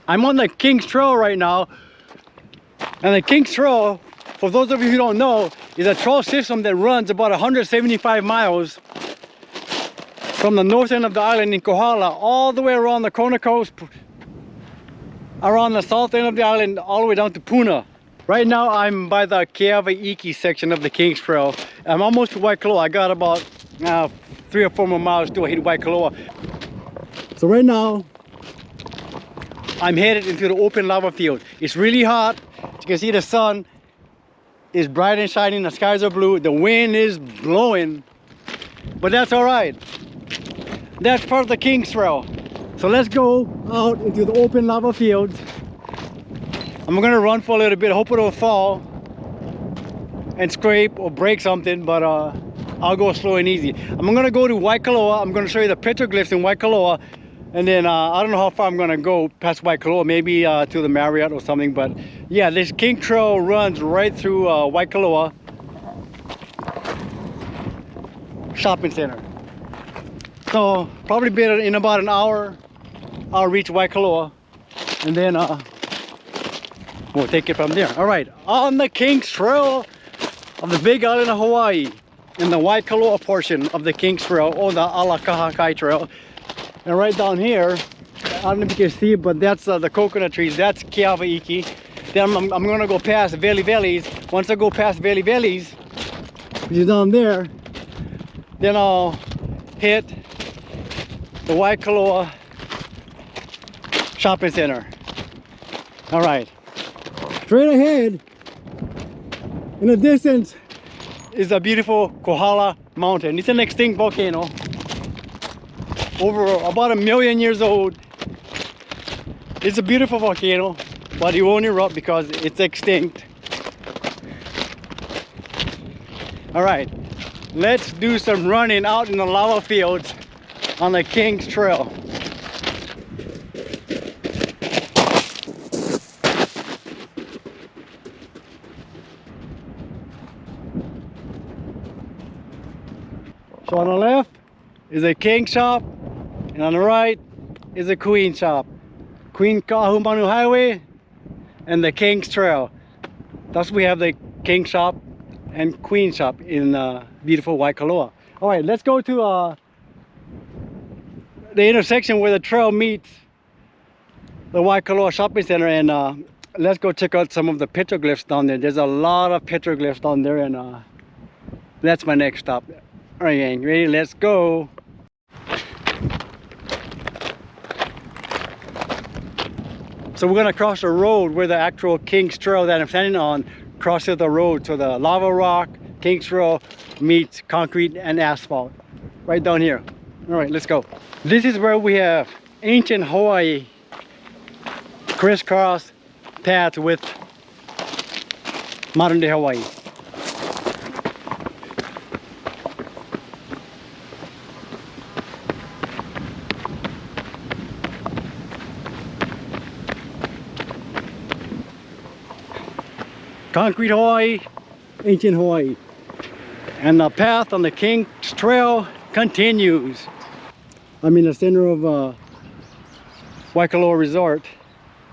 I'm on the King's Trail right now. And the King's Trail, for those of you who don't know, is a trail system that runs about 175 miles from the north end of the island in Kohala all the way around the Kona coast, around the south end of the island, all the way down to Puna. Right now I'm by the Keawaiki section of the King's Trail. I'm almost to Waikaloa. I got about 3 or 4 more miles to hit Waikaloa. So right now I'm headed into the open lava field. It's really hot. You can see the sun is bright and shining. The skies are blue. The wind is blowing, but that's all right. That's part of the King's Trail. So let's go out into the open lava fields. I'm gonna run for a little bit, hope it will fall and scrape or break something, but I'll go slow and easy. I'm gonna go to Waikaloa. I'm gonna show you the petroglyphs in Waikaloa, and then I don't know how far I'm gonna go past Waikaloa, maybe to the Marriott or something. But yeah, this King Trail runs right through Waikaloa shopping center. So probably be in about an hour I'll reach Waikaloa, and then we'll take it from there. All right, on the King's Trail of the Big Island of Hawaii, in the Waikaloa portion of the King's Trail, or the Alakahakai Trail. And right down here, I don't know if you can see, but that's the coconut trees. That's Keawaiki. Then I'm gonna go past Veli Velis. Once I go past Veli Velis, which is down there, then I'll hit the Waikaloa shopping center. All right, straight ahead in the distance is a beautiful Kohala mountain. It's an extinct volcano, over about 1 million years old. It's a beautiful volcano, but it won't erupt because it's extinct. All right, let's do some running out in the lava fields on the King's Trail. So on the left is a King shop, and on the right is a Queen shop. Queen Kahumanu Highway and the King's Trail. Thus we have the King shop and Queen shop in beautiful Waikaloa. All right, let's go to the intersection where the trail meets the Waikaloa shopping center, and let's go check out some of the petroglyphs down there. There's a lot of petroglyphs down there, and that's my next stop. All right, gang, ready? Let's go. So we're gonna cross the road where the actual King's Trail that I'm standing on crosses the road. So the lava rock King's Trail meets concrete and asphalt right down here. All right, let's go. This is where we have ancient Hawaii crisscross paths with modern day Hawaii. Concrete Hawaii, ancient Hawaii. And the path on the King's Trail continues. I'm in the center of Waikaloa Resort,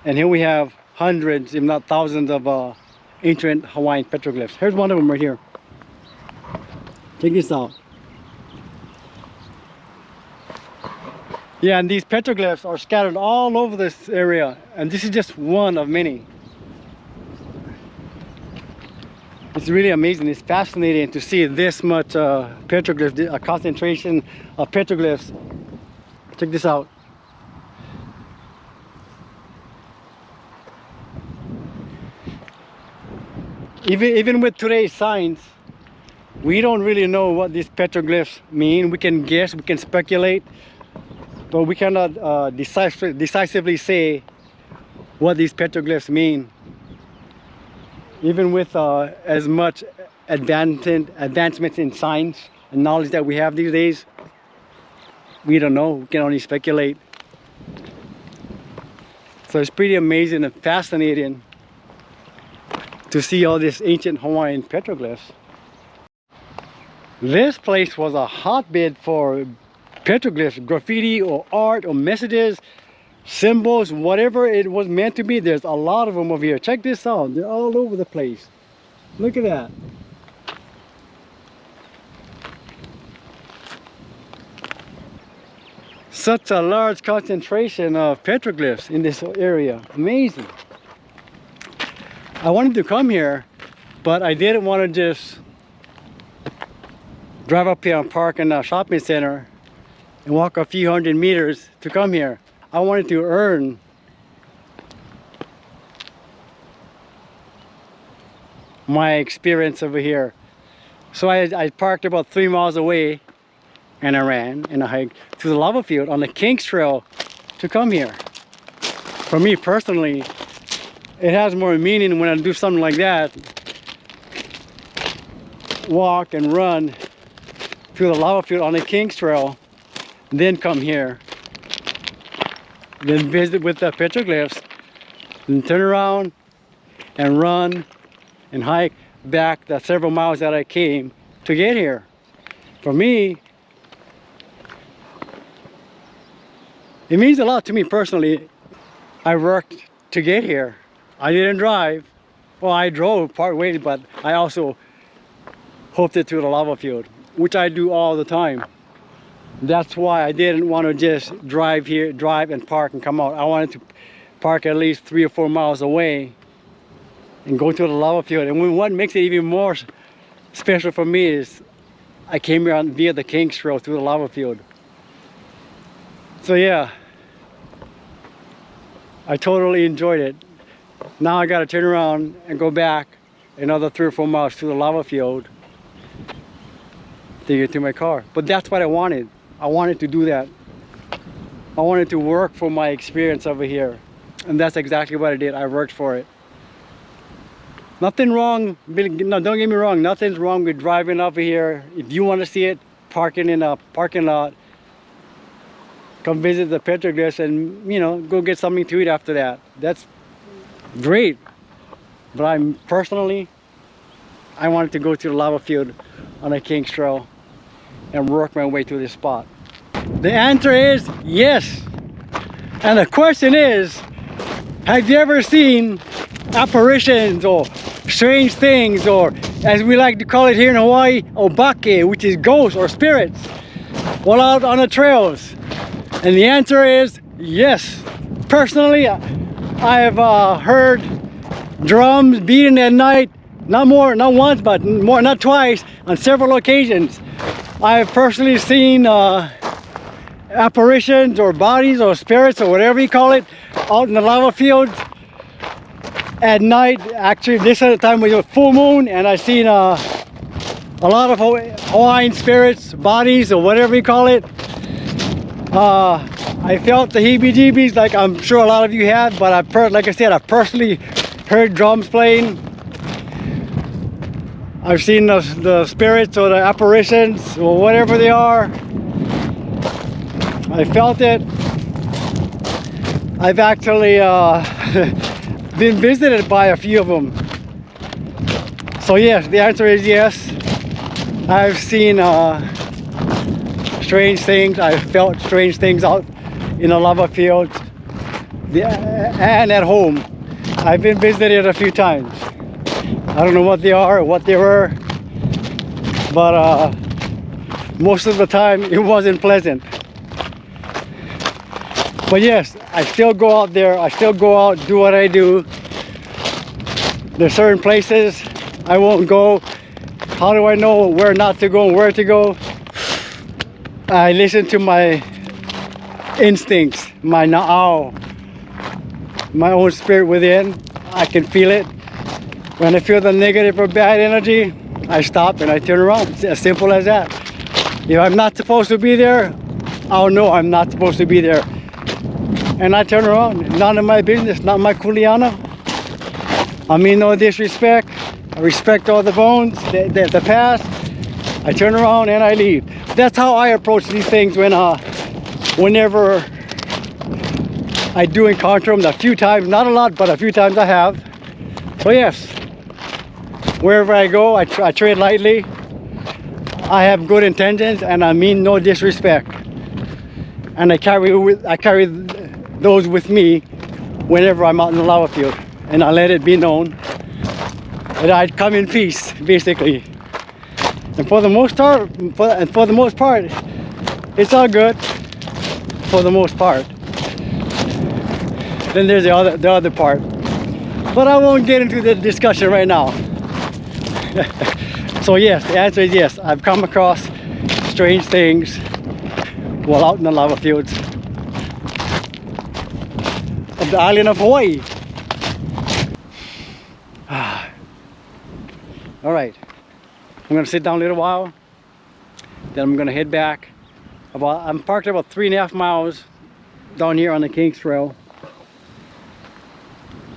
and here we have hundreds, if not thousands, of ancient Hawaiian petroglyphs. Here's one of them right here. Check this out. Yeah, and these petroglyphs are scattered all over this area, and this is just one of many. It's really amazing. It's fascinating to see this much petroglyph, a concentration of petroglyphs. Check this out. Even with today's science, we don't really know what these petroglyphs mean. We can guess, we can speculate, but we cannot decisively say what these petroglyphs mean. Even with as much advancements in science and knowledge that we have these days, we don't know. We can only speculate. So it's pretty amazing and fascinating to see all these ancient Hawaiian petroglyphs. This place was a hotbed for petroglyphs, graffiti or art or messages symbols, whatever it was meant to be. There's a lot of them over here. Check this out. They're all over the place. Look at that. Such a large concentration of petroglyphs in this area. Amazing. I wanted to come here, but I didn't want to just drive up here and park in a shopping center and walk a few hundred meters to come here. I wanted to earn my experience over here. So I parked about 3 miles away and I ran and I hiked to the lava field on the King's Trail to come here. For me personally, it has more meaning when I do something like that. Walk and run to the lava field on the King's Trail, then come here, then visit with the petroglyphs, and turn around and run and hike back the several miles that I came to get here. For me, it means a lot to me personally. I worked to get here. I didn't drive. Well, I drove part way, but I also hoofed it to the lava field, which I do all the time. That's why I didn't want to just drive here, drive and park and come out. I wanted to park at least 3 or 4 miles away and go to the lava field. And what makes it even more special for me is I came here via the King's Trail through the lava field. So yeah, I totally enjoyed it. Now I got to turn around and go back another 3 or 4 miles to the lava field to get to my car. But that's what I wanted. I wanted to do that. I wanted to work for my experience over here. And that's exactly what I did. I worked for it. Nothing wrong, no, don't get me wrong, nothing's wrong with driving over here. If you want to see it, parking in a parking lot, come visit the petroglyphs and, you know, go get something to eat after that. That's great. But I wanted to go to the lava field on the King's Trail and work my way to this spot. The answer is yes. And the question is, have you ever seen apparitions or strange things, or as we like to call it here in Hawaii, obake, which is ghosts or spirits, while out on the trails? And the answer is yes. Personally, I have heard drums beating at night, not once, but more, not twice, on several occasions. I have personally seen apparitions or bodies or spirits or whatever you call it out in the lava fields at night. Actually, this time was a full moon, and I seen a lot of Hawaiian spirits, bodies, or whatever you call it. I felt the heebie-jeebies, like I'm sure a lot of you have, but like I said, I've personally heard drums playing. I've seen the spirits or the apparitions or whatever they are. I felt it. I've actually been visited by a few of them. So yes, the answer is yes. I've seen strange things. I've felt strange things out in the lava fields and at home. I've been visited a few times. I don't know what they are or what they were, but most of the time it wasn't pleasant. But yes, I still go out there. I still go out, do what I do. There's certain places I won't go. How do I know where not to go and where to go? I listen to my instincts, my na'au, my own spirit within. I can feel it. When I feel the negative or bad energy, I stop and I turn around. It's as simple as that. If I'm not supposed to be there, I'll know I'm not supposed to be there. And I turn around. None of my business, not my kuleana. I mean no disrespect. I respect all the bones, the past. I turn around and I leave. That's how I approach these things whenever I do encounter them. A few times, not a lot, but a few times I have. So yes, wherever I go, I tread lightly. I have good intentions and I mean no disrespect. And I carry those with me whenever I'm out in the lava field, and I let it be known that I'd come in peace, basically. And for the most part, it's all good. For the most part. Then there's the other part, but I won't get into the discussion right now. So yes, the answer is yes. I've come across strange things while out in the lava fields of the island of Hawaii. All right, I'm gonna sit down a little while, then I'm gonna head back. I'm parked about 3.5 miles down here on the Kings Trail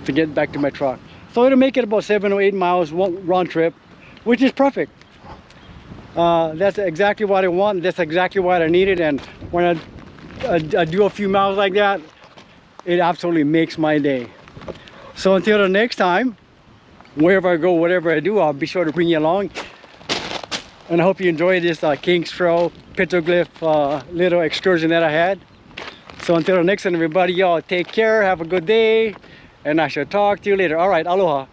to get back to my truck. So it'll make it about 7 or 8 miles round trip, which is perfect. That's exactly what I want. That's exactly what I needed. And when I do a few miles like that, it absolutely makes my day. So until the next time, wherever I go, whatever I do, I'll be sure to bring you along. And I hope you enjoyed this Kings Trail Petroglyph little excursion that I had. So until the next one, everybody, y'all take care, have a good day, and I shall talk to you later. All right, aloha.